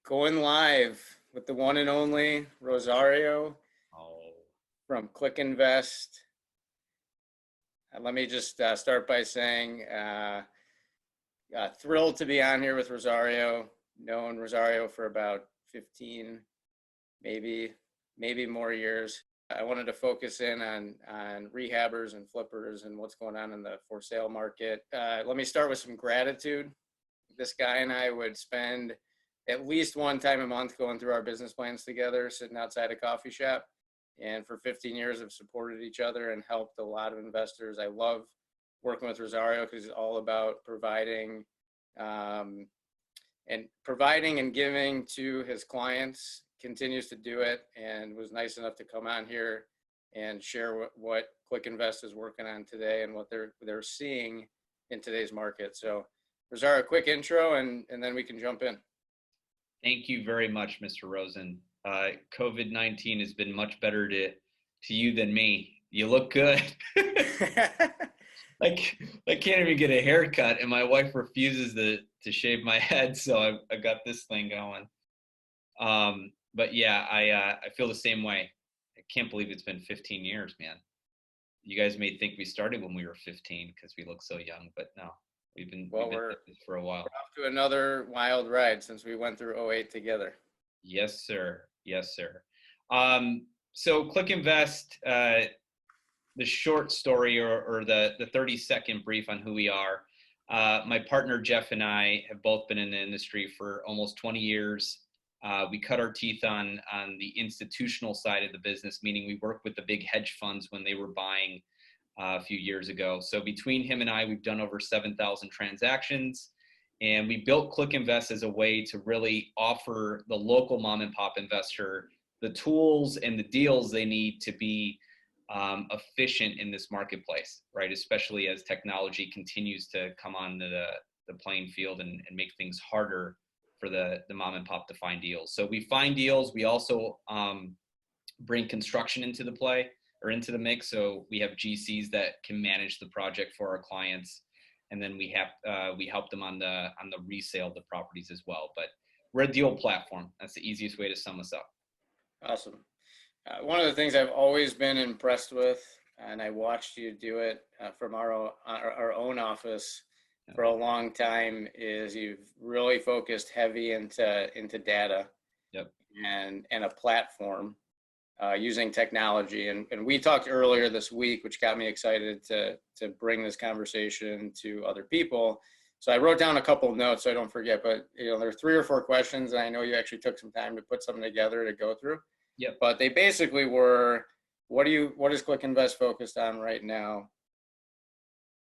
Going live with the one and only Rosario Oh, from Clickinvest. Let me just start by saying thrilled to be on here with Rosario. Known Rosario for about 15, maybe more years. I wanted to focus in on rehabbers and flippers and what's going on in the for sale market. Let me start with some gratitude. This guy and I would spend at least one time a month going through our business plans together, sitting outside a coffee shop. And for 15 years, have supported each other and helped a lot of investors. I love working with Rosario because it's all about providing and giving to his clients. Continues to do it and was nice enough to come on here and share what Clickinvest is working on today and what they're seeing in today's market. So Rosario, a quick intro and then we can jump in. thank you very much, Mr. Rosen. COVID-19 has been much better to you than me. You look good. Like I can't even get a haircut, and my wife refuses to shave my head, so I got this thing going. But yeah, I feel the same way. I can't believe it's been 15 years, man. You guys may think we started when we were 15 because we look so young, but no, we've been at this for a while. We're off to another wild ride since we went through '08 together. Yes, sir. Yes, sir. So Clickinvest, the short story or the 30-second brief on who we are. My partner Jeff and I have both been in the industry for almost 20 years. We cut our teeth on the institutional side of the business, meaning we work with the big hedge funds when they were buying a few years ago. So between him and I, we've done over 7,000 transactions. And we built Clickinvest as a way to really offer the local mom and pop investor the tools and the deals they need to be efficient in this marketplace, right? Especially as technology continues to come on the playing field and make things harder for the mom and pop to find deals. So we find deals. We also bring construction into the play or into the mix. So we have GCs that can manage the project for our clients. And then we help them on the resale of the properties as well. But we're a deal platform. That's the easiest way to sum us up. Awesome. One of the things I've always been impressed with, and I watched you do it from our own office for a long time, is you've really focused heavy into data. Yep. and a platform using technology. And we talked earlier this week, which got me excited to bring this conversation to other people. So I wrote down a couple of notes so I don't forget, but there are 3 or 4 questions, and I know you actually took some time to put something together to go through. Yep. But they basically were, what is Clickinvest focused on right now?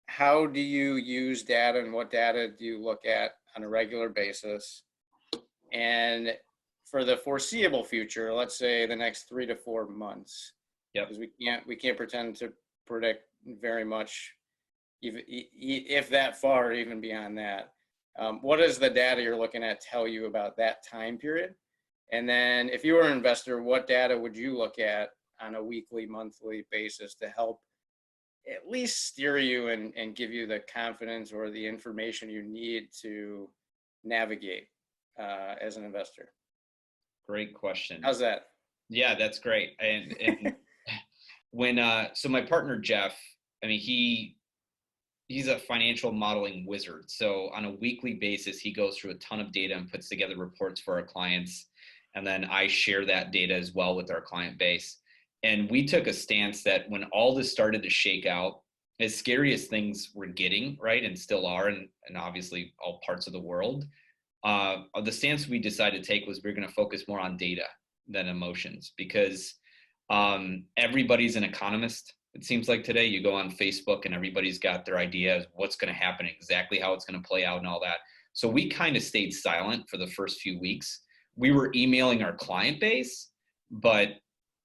How do you use data, and what data do you look at on a regular basis? And for the foreseeable future, let's say the next 3 to 4 months, because we can't pretend to predict very much, if that far, or even beyond that. What does the data you're looking at tell you about that time period? And then if you were an investor, what data would you look at on a weekly, monthly basis to help at least steer you and give you the confidence or the information you need to navigate as an investor? Great question. How's that? Yeah, that's great. And when so my partner Jeff, I mean he's a financial modeling wizard. So on a weekly basis, he goes through a ton of data and puts together reports for our clients. And then I share that data as well with our client base. And we took a stance that when all this started to shake out, as scary as things were getting, right, and still are, and obviously all parts of the world, the stance we decided to take was we're going to focus more on data than emotions, because everybody's an economist. It seems like today you go on Facebook and everybody's got their idea of what's going to happen, exactly how it's going to play out and all that. So we kind of stayed silent for the first few weeks. We were emailing our client base, but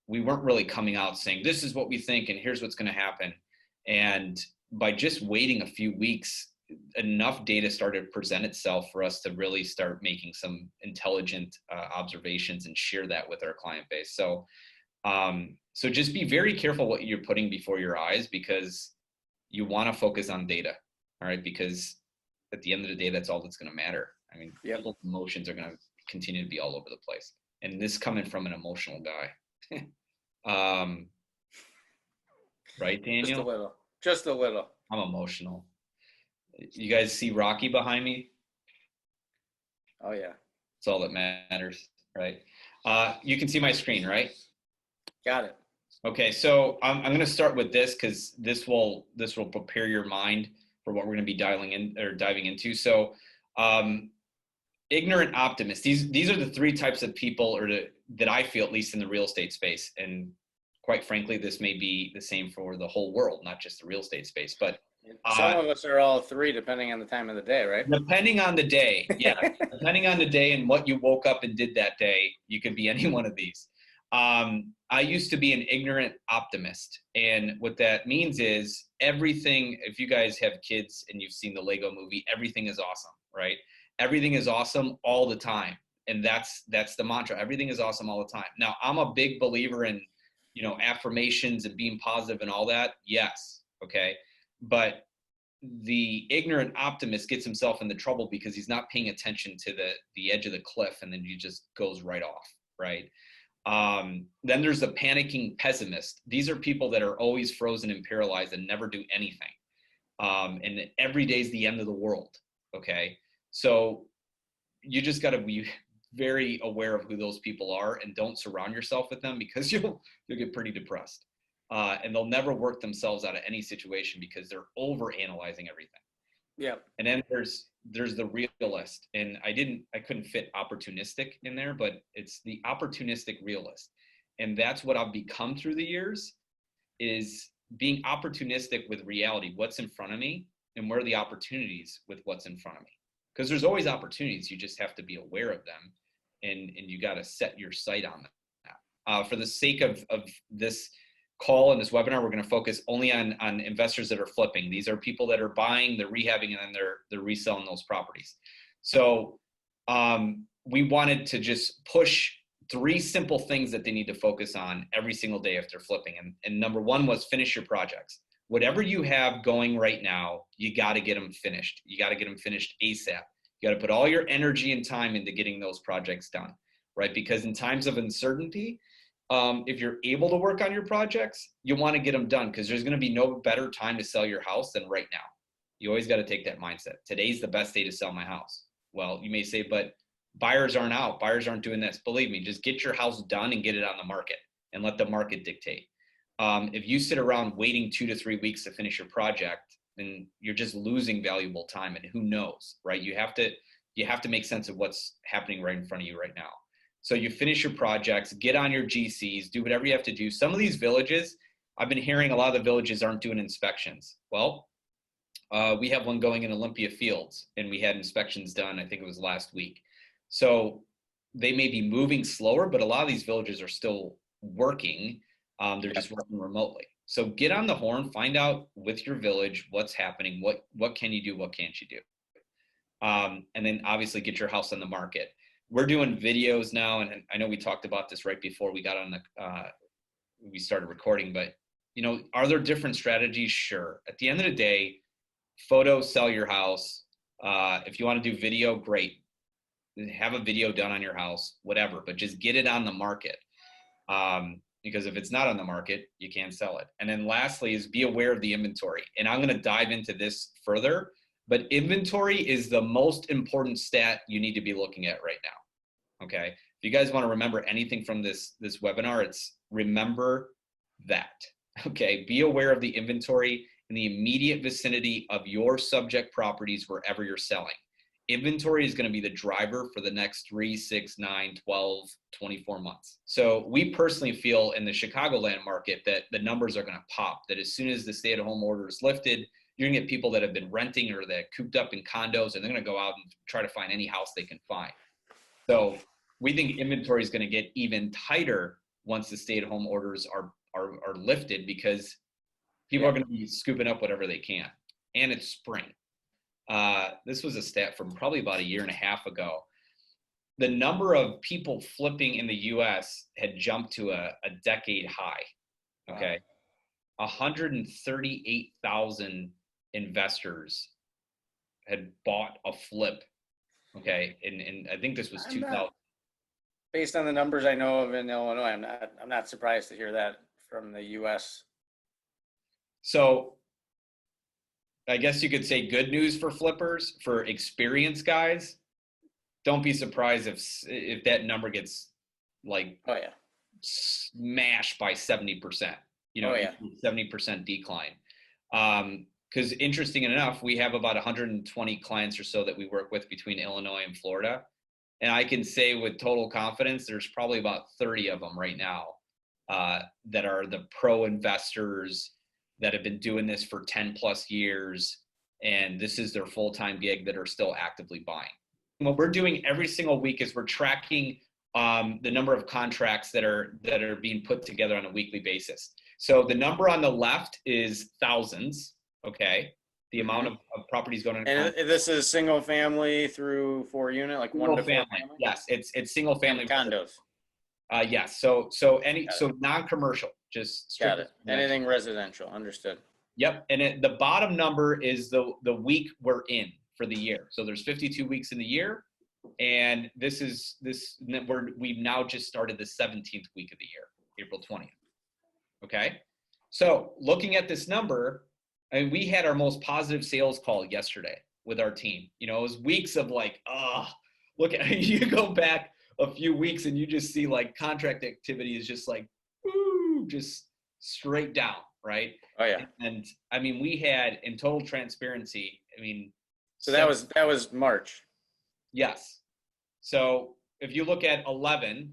we weren't really coming out saying, this is what we think and here's what's going to happen. And by just waiting a few weeks, enough data started to present itself for us to really start making some intelligent observations and share that with our client base. So so just be very careful what you're putting before your eyes, because you want to focus on data, all right? Because at the end of the day, that's all that's going to matter. I mean, people's emotions are going to continue to be all over the place. And this coming from an emotional guy. Right, Just a Daniel? little. Just a little. I'm emotional. You guys see Rocky behind me? Oh yeah. That's all that matters, right? You can see my screen, right? Got it. Okay, so I'm going to start with this because this will prepare your mind for what we're going to be dialing in or diving into. So, ignorant optimists. These are the three types of people, that I feel, at least in the real estate space, and quite frankly, this may be the same for the whole world, not just the real estate space. But some of us are all three, depending on the time of the day, right? depending on the day, yeah, depending on the day and what you woke up and did that day, you could be any one of these. I used to be an ignorant optimist. And what that means is everything, if you guys have kids and you've seen the Lego movie, everything is awesome, right? Everything is awesome all the time. And that's the mantra. Everything is awesome all the time. Now, I'm a big believer in, affirmations and being positive and all that. Yes. Okay. But the ignorant optimist gets himself into trouble because he's not paying attention to the edge of the cliff, and then he just goes right off, right? Then there's the panicking pessimist. These are people that are always frozen and paralyzed and never do anything. And every day is the end of the world. Okay. So you just got to be very aware of who those people are and don't surround yourself with them, because you'll get pretty depressed. And they'll never work themselves out of any situation because they're over analyzing everything. Yeah. And then there's the realist, and I couldn't fit opportunistic in there, but it's the opportunistic realist. And that's what I've become through the years, is being opportunistic with reality, what's in front of me and where are the opportunities with what's in front of me. Because there's always opportunities, you just have to be aware of them, and you got to set your sight on that. For the sake of this call and this webinar, we're going to focus only on investors that are flipping. These are people that are buying, they're rehabbing, and then they're reselling those properties. So we wanted to just push 3 simple things that they need to focus on every single day if they're flipping. And number 1 was finish your projects. Whatever you have going right now, you got to get them finished. You got to get them finished ASAP. You got to put all your energy and time into getting those projects done, right? Because in times of uncertainty, if you're able to work on your projects, you want to get them done, because there's going to be no better time to sell your house than right now. You always got to take that mindset. Today's the best day to sell my house. Well, you may say, but buyers aren't out. Buyers aren't doing this. Believe me, just get your house done and get it on the market and let the market dictate. If you sit around waiting 2 to 3 weeks to finish your project, then you're just losing valuable time, and who knows, right? You have to make sense of what's happening right in front of you right now. So you finish your projects, get on your GCs, do whatever you have to do. Some of these villages, I've been hearing a lot of the villages aren't doing inspections. Well, we have one going in Olympia Fields, and we had inspections done, I think it was last week. So they may be moving slower, but a lot of these villages are still working. They're just working remotely. So get on the horn, find out with your village what's happening, what can you do, what can't you do? And then obviously get your house on the market. We're doing videos now, and I know we talked about this right before we got on we started recording, but are there different strategies? Sure. At the end of the day, photos sell your house. If you want to do video, great. Have a video done on your house, whatever, but just get it on the market. Because if it's not on the market, you can't sell it. And then lastly is be aware of the inventory. And I'm going to dive into this further, but inventory is the most important stat you need to be looking at right now. Okay. If you guys want to remember anything from this webinar, it's remember that. Okay. Be aware of the inventory in the immediate vicinity of your subject properties wherever you're selling. Inventory is going to be the driver for the next 3, 6, 9, 12, 24 months. So we personally feel in the Chicagoland market that the numbers are going to pop, that as soon as the stay-at-home order is lifted, you're going to get people that have been renting or that cooped up in condos, and they're going to go out and try to find any house they can find. So we think inventory is going to get even tighter once the stay-at-home orders are lifted, because people are going to be scooping up whatever they can. And it's spring. This was a stat from probably about 1.5 years ago. The number of people flipping in the U.S. had jumped to a decade high. Okay. Wow. 138,000 investors had bought a flip. Okay. And I think this was 2000. based on the numbers I know of in Illinois, I'm not surprised to hear that from the US. So I guess you could say good news for flippers, for experienced guys. Don't be surprised if that number gets like Oh yeah. smashed by 70%, Oh yeah. 70% decline. Because interesting enough, we have about 120 clients or so that we work with between Illinois and Florida. And I can say with total confidence, there's probably about 30 of them right now that are the pro investors that have been doing this for 10 plus years. And this is their full-time gig that are still actively buying. What we're doing every single week is we're tracking the number of contracts that are being put together on a weekly basis. So the number on the left is thousands, okay? The amount of properties going on. And this is single family through 4 unit, like Single 1 to 4 family. family? Yes, it's single family. And condos. Yes. So non-commercial, just Got strictly it. Anything residential, understood. Yep. And the bottom number is the week we're in for the year. So there's 52 weeks in the year. And we've now just started the 17th week of the year, April 20th. Okay. So looking at this number, I mean, we had our most positive sales call yesterday with our team. It was weeks of like, look at you go back a few weeks and you just see like contract activity is just like, just straight down. Right. Oh yeah. And I mean, we had, in total transparency, so that was March. Yes. So if you look at 11,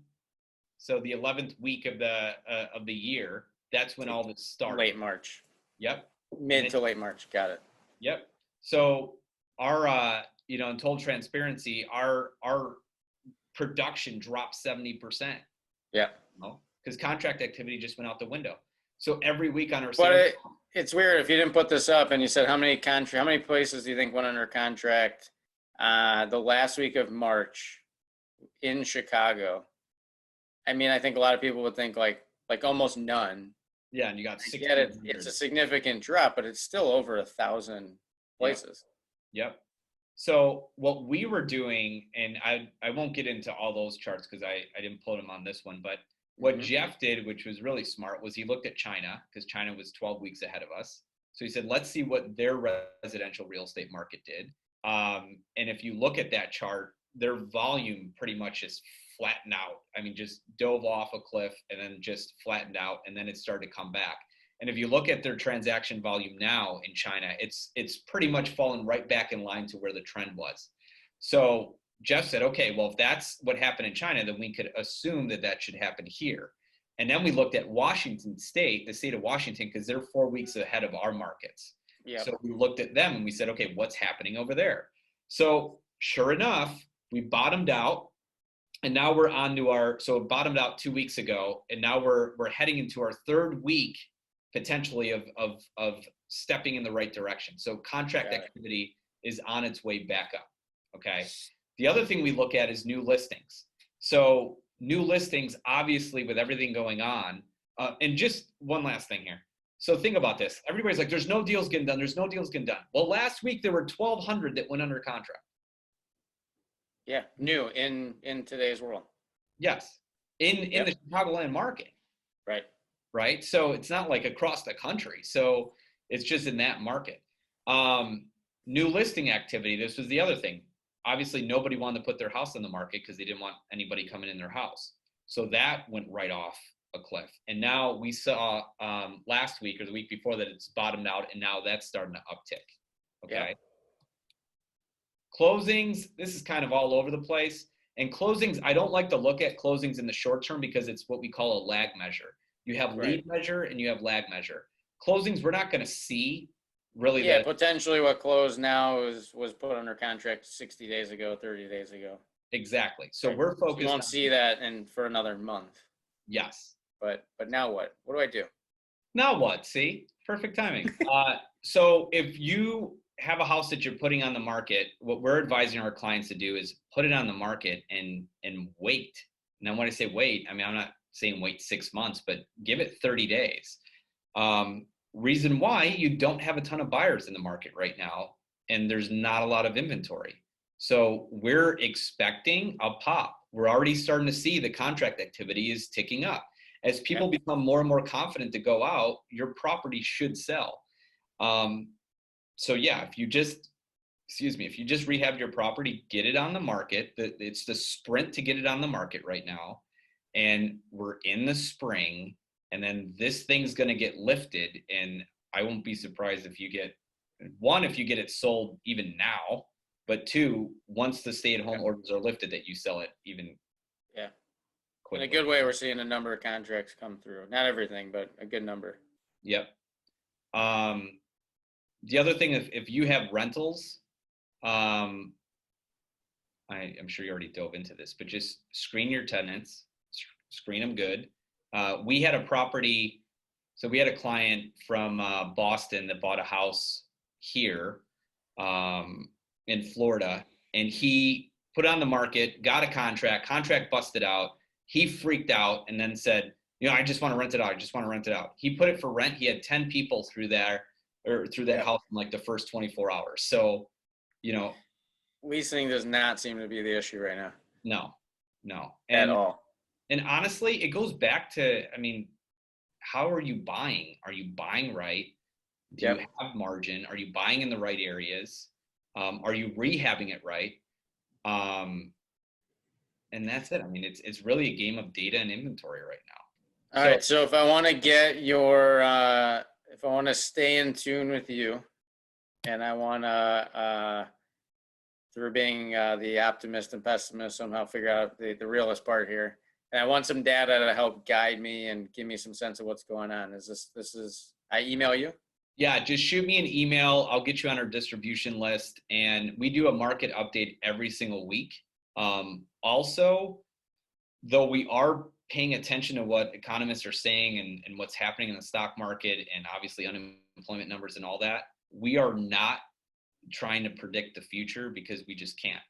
so the 11th week of the year, that's when all this started. Late March. Yep. Mid to late March. Got it. Yep. So our in total transparency, our production dropped 70%. Yeah. Because contract activity just went out the window. So every week on our sales, it's weird if you didn't put this up and you said how many places do you think went under contract the last week of March in Chicago? I mean, I think a lot of people would think like almost none. Yeah, and you got 6. It's a significant drop, but it's still over 1,000 places. Yep. So what we were doing, and I won't get into all those charts because I didn't put them on this one, but what Jeff did, which was really smart, was he looked at China because China was 12 weeks ahead of us. So he said, let's see what their residential real estate market did. And if you look at that chart, their volume pretty much just flattened out. I mean, just dove off a cliff and then just flattened out, and then it started to come back. And if you look at their transaction volume now in China, it's pretty much fallen right back in line to where the trend was. So Jeff said, okay, well, if that's what happened in China, then we could assume that should happen here. And then we looked at Washington State, the state of Washington, because they're 4 weeks ahead of our markets. Yep. So we looked at them and we said, okay, what's happening over there? So sure enough, we bottomed out. And now we're on to so it bottomed out 2 weeks ago. And now we're heading into our third week, potentially, of stepping in the right direction. So contract activity is on its way back up. Okay. The other thing we look at is new listings. So new listings, obviously, with everything going on, and just one last thing here. So think about this. Everybody's like, there's no deals getting done. There's no deals getting done. Well, last week there were 1,200 that went under contract. Yeah, new in today's world. Yes, in the Chicagoland market. Right. Right. So it's not like across the country. So it's just in that market. New listing activity. This was the other thing. Obviously, nobody wanted to put their house on the market because they didn't want anybody coming in their house. So that went right off a cliff. And now we saw last week or the week before that it's bottomed out, and now that's starting to uptick. Okay. Yeah. Closings, this is kind of all over the place. And closings, I don't like to look at closings in the short term because it's what we call a lag measure. You have lead measure and you have lag measure. Closings, we're not going to see really. Yeah, potentially what closed now was put under contract 60 days ago, 30 days ago. Exactly. So we're focused. You won't see that for another month. Yes. But now what? What do I do? Now what? See? Perfect timing. So if you have a house that you're putting on the market, what we're advising our clients to do is put it on the market and wait. Now, when I say wait, I mean, I'm not saying wait 6 months, but give it 30 days. Reason why, you don't have a ton of buyers in the market right now, and there's not a lot of inventory. So we're expecting a pop. We're already starting to see the contract activity is ticking up. As people become more and more confident to go out, your property should sell. So yeah, if you just, if you just rehab your property, get it on the market. It's the sprint to get it on the market right now. And we're in the spring, and then this thing's going to get lifted. And I won't be surprised if you get, one, if you get it sold even now, but two, once the stay-at-home orders are lifted, that you sell it even quickly. In a good way, we're seeing a number of contracts come through. Not everything, but a good number. Yep. The other thing, if you have rentals, I'm sure you already dove into this, but just screen your tenants, screen them good. We had a property, so we had a client from Boston that bought a house here in Florida, and he put it on the market, got a contract busted out. He freaked out and then said, I just want to rent it out. I just want to rent it out. He put it for rent. He had 10 people through that house in like the first 24 hours. So, leasing does not seem to be the issue right now. No. At all. And honestly, it goes back to, how are you buying? Are you buying right? Do you have margin? Are you buying in the right areas? Are you rehabbing it right? And that's it. It's really a game of data and inventory right now. All right. So if I want to get if I want to stay in tune with you, and I want to, through being the optimist and pessimist, somehow figure out the realist part here, and I want some data to help guide me and give me some sense of what's going on. I email you? Yeah, just shoot me an email. I'll get you on our distribution list, and we do a market update every single week. Also, though we are paying attention to what economists are saying and what's happening in the stock market and obviously unemployment numbers and all that, we are not trying to predict the future because we just can't.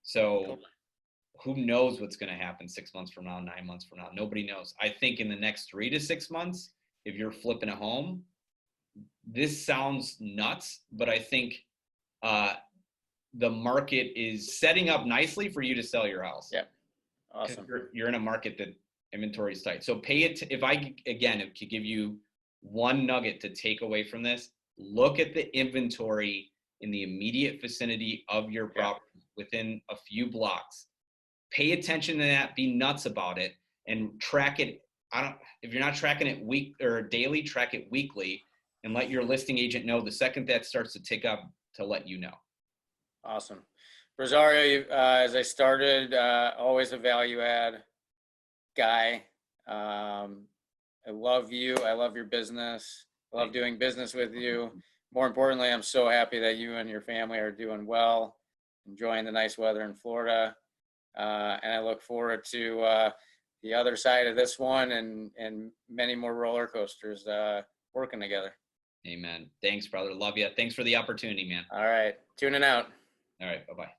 So who knows what's going to happen 6 months from now, 9 months from now? Nobody knows. I think in the next 3 to 6 months, if you're flipping a home, this sounds nuts, but I think the market is setting up nicely for you to sell your house. Yeah. Awesome. You're in a market that inventory is tight. So pay it. If I, again, could give you one nugget to take away from this, look at the inventory in the immediate vicinity of your property within a few blocks. Pay attention to that, be nuts about it, and track it. If you're not tracking it week or daily, track it weekly, and let your listing agent know the second that starts to tick up to let you know. Awesome. Rosario, as I started, always a value add guy. I love you. I love your business. I love doing business with you. More importantly, I'm so happy that you and your family are doing well, enjoying the nice weather in Florida. And I look forward to the other side of this one and many more roller coasters working together. Amen. Thanks, brother. Love you. Thanks for the opportunity, man. All right. Tuning out. All right. Bye-bye.